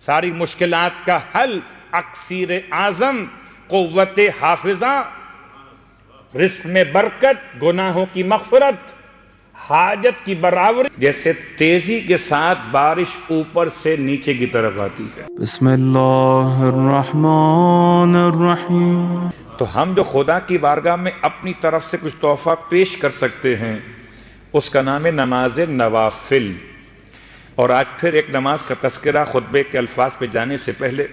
ساری مشکلات کا حل، اکسیر اعظم، قوت حافظہ، رزق میں برکت، گناہوں کی مغفرت، حاجت کی برابری، جیسے تیزی کے ساتھ بارش اوپر سے نیچے کی طرف آتی ہے۔ بسم اللہ الرحمن الرحیم۔ تو ہم جو خدا کی بارگاہ میں اپنی طرف سے کچھ تحفہ پیش کر سکتے ہیں، اس کا نام ہے نماز نوافل۔ اور آج پھر ایک نماز کا تذکرہ خطبے کے الفاظ پہ جانے سے پہلے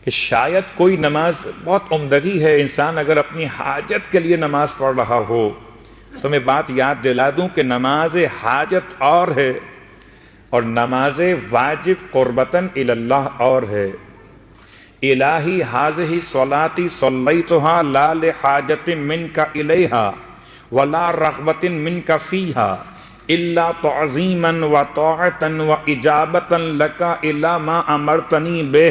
کہ شاید کوئی نماز بہت عمدگی ہے، انسان اگر اپنی حاجت کے لیے نماز پڑھ رہا ہو تو میں بات یاد دلا دوں کہ نماز حاجت اور ہے اور نماز واجب قربتاً اللہ اور ہے۔ الہی حاضہ صلاتی صلیتہا لا لحاجت منک الیہا ولا رغبت منک فیہا الا تعظیما و طاعتا و اجابتا لک الا ما امرتنی بہ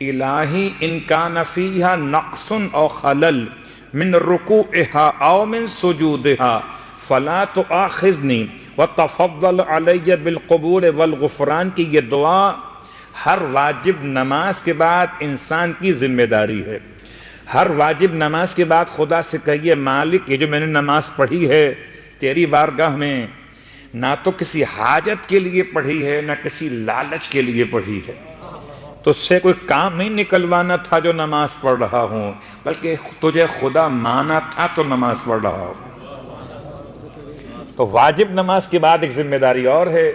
الہی ان کان فیہا نقص او خلل من رکوعہا او من سجودہا فلا تؤاخذنی وتفضل علی بالقبول والغفران کی یہ دعا ہر واجب نماز کے بعد انسان کی ذمہ داری ہے۔ ہر واجب نماز کے بعد خدا سے کہیے مالک یہ جو میں نے نماز پڑھی ہے تیری بارگاہ میں، نہ تو کسی حاجت کے لیے پڑھی ہے نہ کسی لالچ کے لیے پڑھی ہے، تو اس سے کوئی کام نہیں نکلوانا تھا جو نماز پڑھ رہا ہوں، بلکہ تجھے خدا مانا تھا تو نماز پڑھ رہا ہوں۔ تو واجب نماز کے بعد ایک ذمہ داری اور ہے،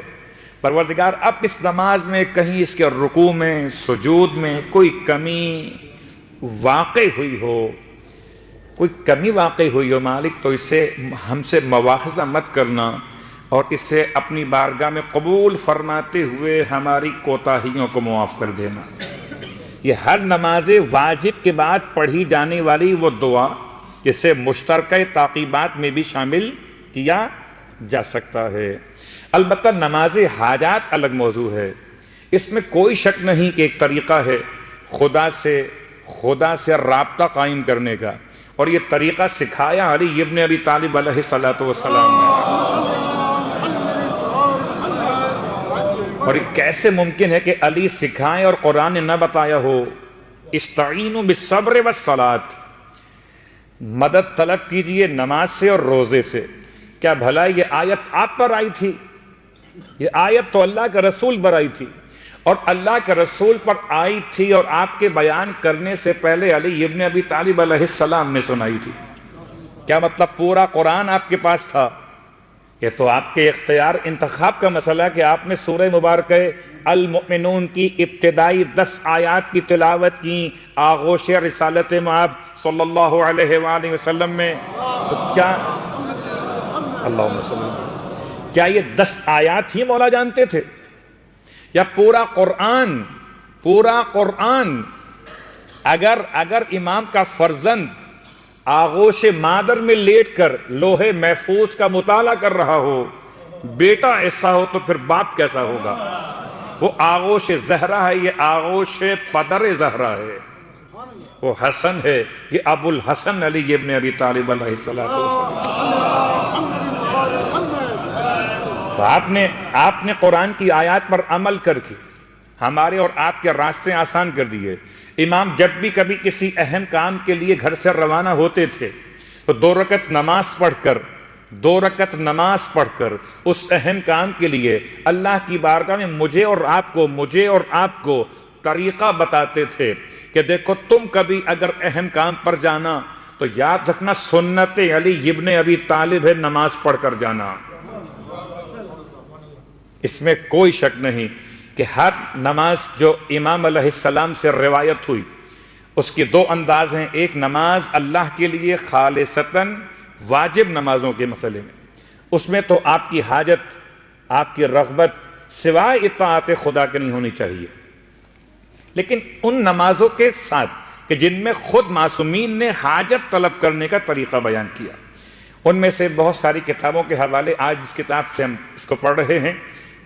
پروردگار اب اس نماز میں کہیں اس کے رکوع میں سجود میں کوئی کمی واقع ہوئی ہو، کوئی کمی واقع ہوئی ہو مالک، تو اس سے ہم سے مواخذہ مت کرنا اور اسے اپنی بارگاہ میں قبول فرماتے ہوئے ہماری کوتاہیوں کو معاف کر دینا۔ یہ ہر نماز واجب کے بعد پڑھی جانے والی وہ دعا جسے مشترکہ تعقیبات میں بھی شامل کیا جا سکتا ہے۔ البتہ نماز حاجات الگ موضوع ہے، اس میں کوئی شک نہیں کہ ایک طریقہ ہے خدا سے رابطہ قائم کرنے کا، اور یہ طریقہ سکھایا علی ابن ابی طالب علیہ السلام نے۔ اور یہ کیسے ممکن ہے کہ علی سکھائیں اور قرآن نے نہ بتایا ہو؟ استعینوا بالصبر والصلاۃ، مدد طلب کیجئے نماز سے اور روزے سے۔ کیا بھلا یہ آیت آپ پر آئی تھی؟ یہ آیت تو اللہ کے رسول پر آئی تھی، اور اللہ کے رسول پر آئی تھی اور آپ کے بیان کرنے سے پہلے علی ابن ابی طالب علیہ السلام نے سنائی تھی۔ کیا مطلب پورا قرآن آپ کے پاس تھا؟ یہ تو آپ کے اختیار انتخاب کا مسئلہ کہ آپ نے سورہ مبارکہ المؤمنون کی ابتدائی 10 آیات کی تلاوت کی آغوش رسالت مآب صلی اللہ علیہ وآلہ وسلم میں، تو کیا اللہم صلی اللہ علیہ وسلم، کیا یہ 10 آیات ہی مولا جانتے تھے، یا پورا قرآن؟ اگر امام کا فرزند آغوش مادر میں لیٹ کر لوہے محفوظ کا مطالعہ کر رہا ہو، بیٹا ایسا ہو تو پھر باپ کیسا ہوگا؟ وہ آغوش زہرا ہے، یہ آغوش پدر زہرا ہے، وہ حسن ہے، یہ ابو الحسن علی ابن ابی طالب علیہ السلام۔ تو آپ نے قرآن کی آیات پر عمل کر کے ہمارے اور آپ کے راستے آسان کر دیے۔ امام جب بھی کبھی کسی اہم کام کے لیے گھر سے روانہ ہوتے تھے تو 2 رکعت نماز پڑھ کر اس اہم کام کے لیے اللہ کی بارگاہ میں مجھے اور آپ کو طریقہ بتاتے تھے کہ دیکھو تم کبھی اگر اہم کام پر جانا تو یاد رکھنا سنت علی ابن ابی طالب ہے، نماز پڑھ کر جانا۔ اس میں کوئی شک نہیں کہ ہر نماز جو امام علیہ السلام سے روایت ہوئی اس کی 2 انداز ہیں، ایک نماز اللہ کے لیے خالصتاً واجب نمازوں کے مسئلے میں، اس میں تو آپ کی حاجت، آپ کی رغبت سوائے اطاعت خدا کے نہیں ہونی چاہیے، لیکن ان نمازوں کے ساتھ کہ جن میں خود معصومین نے حاجت طلب کرنے کا طریقہ بیان کیا، ان میں سے بہت ساری کتابوں کے حوالے آج جس کتاب سے ہم اس کو پڑھ رہے ہیں،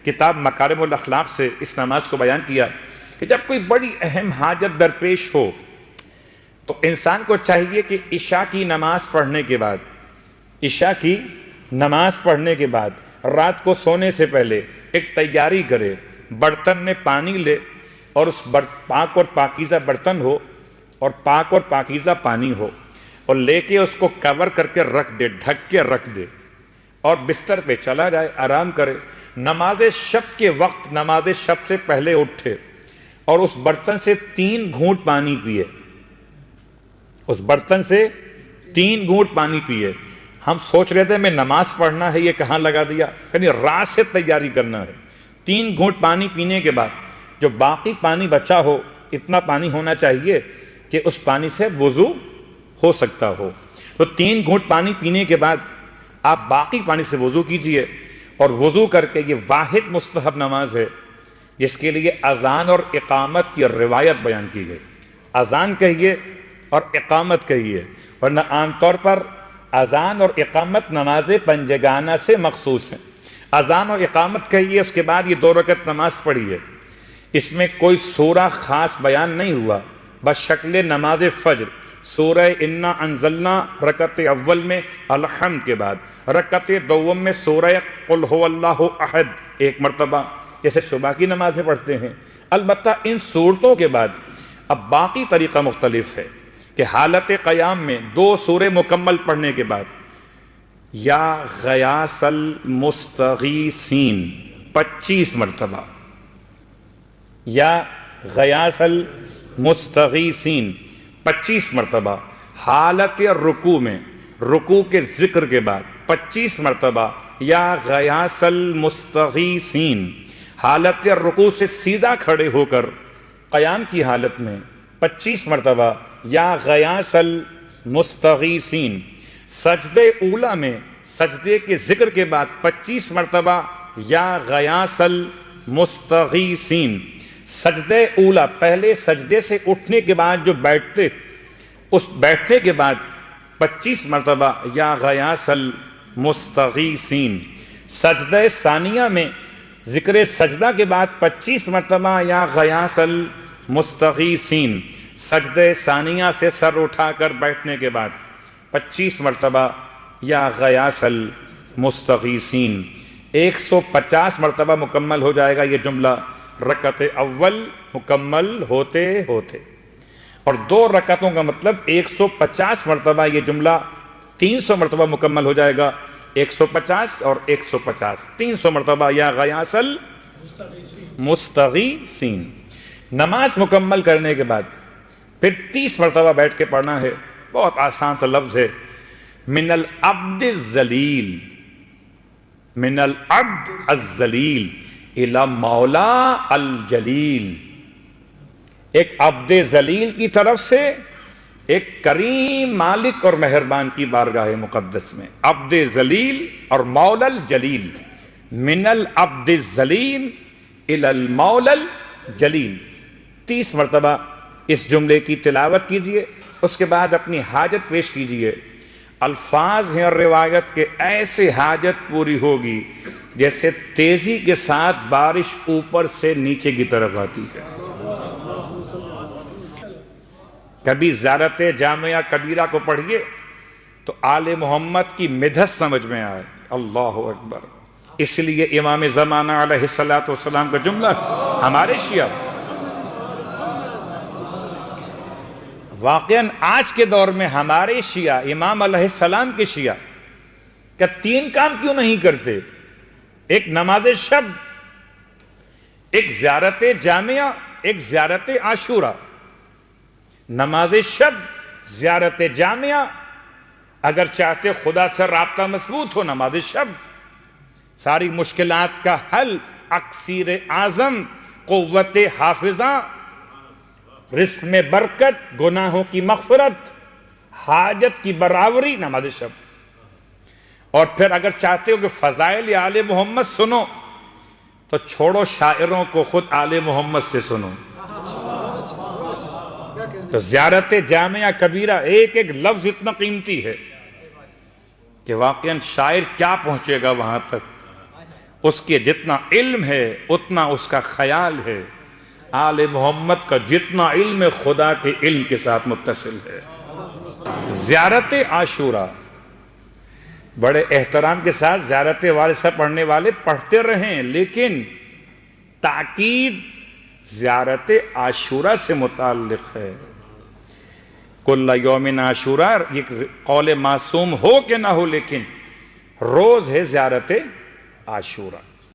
کتاب مکارم الاخلاق سے اس نماز کو بیان کیا کہ جب کوئی بڑی اہم حاجت درپیش ہو تو انسان کو چاہیے کہ عشاء کی نماز پڑھنے کے بعد رات کو سونے سے پہلے ایک تیاری کرے، برتن میں پانی لے اور اس پاک اور پاکیزہ برتن ہو اور پاک اور پاکیزہ پانی ہو اور لے کے اس کو کور کر کے رکھ دے، ڈھک کے رکھ دے اور بستر پہ چلا جائے، آرام کرے۔ نماز شب کے وقت نماز شب سے پہلے اٹھے اور اس برتن سے 3 گھونٹ پانی پیے، اس برتن سے 3 گھونٹ پانی پیے۔ ہم سوچ رہے تھے میں نماز پڑھنا ہے، یہ کہاں لگا دیا، یعنی رات سے تیاری کرنا ہے۔ 3 گھونٹ پانی پینے کے بعد جو باقی پانی بچا ہو، اتنا پانی ہونا چاہیے کہ اس پانی سے وضو ہو سکتا ہو۔ تو 3 گھونٹ پانی پینے کے بعد آپ باقی پانی سے وضو کیجئے، اور وضو کر کے، یہ واحد مستحب نماز ہے جس کے لیے اذان اور اقامت کی روایت بیان کی گئی۔ اذان کہیے اور اقامت کہیے، ورنہ عام طور پر اذان اور اقامت نماز پنجگانہ سے مخصوص ہیں۔ اذان اور اقامت کہیے، اس کے بعد یہ 2 رکعت نماز پڑھیے۔ اس میں کوئی سورہ خاص بیان نہیں ہوا، بس شکل نماز فجر، سورہ انا انزلنا رکعت اول میں الحمد کے بعد، رکعت دوم میں سورہ قل هو اللہ احد 1 مرتبہ، جیسے صبح کی نماز میں پڑھتے ہیں۔ البتہ ان صورتوں کے بعد اب باقی طریقہ مختلف ہے کہ حالت قیام میں 2 سورے مکمل پڑھنے کے بعد یا غیاث المستغیثین 25 مرتبہ، یا غیاث المستغیثین 25 مرتبہ، حالت رکوع میں رکوع کے ذکر کے بعد 25 مرتبہ یا غیاث المستغیثین، حالت رکوع سے سیدھا کھڑے ہو کر قیام کی حالت میں 25 مرتبہ یا غیاث المستغیثین، سجدے اولا میں سجدے کے ذکر کے بعد 25 مرتبہ یا غیاث المستغیثین، سجدے اولا پہلے سجدے سے اٹھنے کے بعد جو بیٹھتے، اس بیٹھنے کے بعد 25 مرتبہ یا غیاث المستغیثین، سجدہ ثانیہ میں ذکر سجدہ کے بعد 25 مرتبہ یا غیاث المستغیثین، سجدہ ثانیہ سے سر اٹھا کر بیٹھنے کے بعد 25 مرتبہ یا غیاث المستغیثین۔ 150 مرتبہ مکمل ہو جائے گا یہ جملہ رکعت اول مکمل ہوتے ہوتے، اور 2 رکعتوں کا مطلب 150 مرتبہ یہ جملہ 300 مرتبہ مکمل ہو جائے گا۔ 150 اور 150 300 مرتبہ یا غیاث المستغیثین۔ نماز مکمل کرنے کے بعد پھر 30 مرتبہ بیٹھ کے پڑھنا ہے، بہت آسان سا لفظ ہے، من العبد الذلیل، من العبد الذلیل الی مولا الجلیل، ایک عبد ذلیل کی طرف سے ایک کریم مالک اور مہربان کی بارگاہ مقدس میں، عبد ذلیل اور مولا الجلیل، من العبد الذلیل الی المولا الجلیل۔ 30 مرتبہ اس جملے کی تلاوت کیجئے، اس کے بعد اپنی حاجت پیش کیجئے۔ الفاظ ہیں اور روایت کے ایسے حاجت پوری ہوگی جیسے تیزی کے ساتھ بارش اوپر سے نیچے کی طرف آتی ہے۔ کبھی زیارت جامعہ کبیرہ کو پڑھیے تو آل محمد کی مدحت سمجھ میں آئے، اللہ اکبر۔ اس لیے امام زمانہ علیہ السلام کا جملہ ہمارے شیعہ، واقعاً آج کے دور میں ہمارے شیعہ، امام علیہ السلام کے شیعہ کیا 3 کام کیوں نہیں کرتے؟ ایک نماز شب، ایک زیارت جامعہ، ایک زیارت عاشورہ۔ نماز شب، زیارت جامعہ، اگر چاہتے خدا سے رابطہ مضبوط ہو نماز شب، ساری مشکلات کا حل، اکسیر اعظم، قوت حافظہ، رزق میں برکت، گناہوں کی مغفرت، حاجت کی برابری، نماز شب۔ اور پھر اگر چاہتے ہو کہ فضائل آل محمد سنو تو چھوڑو شاعروں کو، خود آل محمد سے سنو۔ تو زیارت جامعہ کبیرہ، ایک ایک لفظ اتنا قیمتی ہے کہ واقعاً شاعر کیا پہنچے گا وہاں تک، اس کے جتنا علم ہے اتنا اس کا خیال ہے، آل محمد کا جتنا علم خدا کے علم کے ساتھ متصل ہے۔ زیارت عاشورہ، بڑے احترام کے ساتھ زیارت والے سب پڑھنے والے پڑھتے رہیں، لیکن تاکید زیارت عاشورہ سے متعلق ہے. کل یوم عاشورہ یہ قول معصوم ہو کہ نہ ہو، لیکن روز ہے زیارت عاشورہ.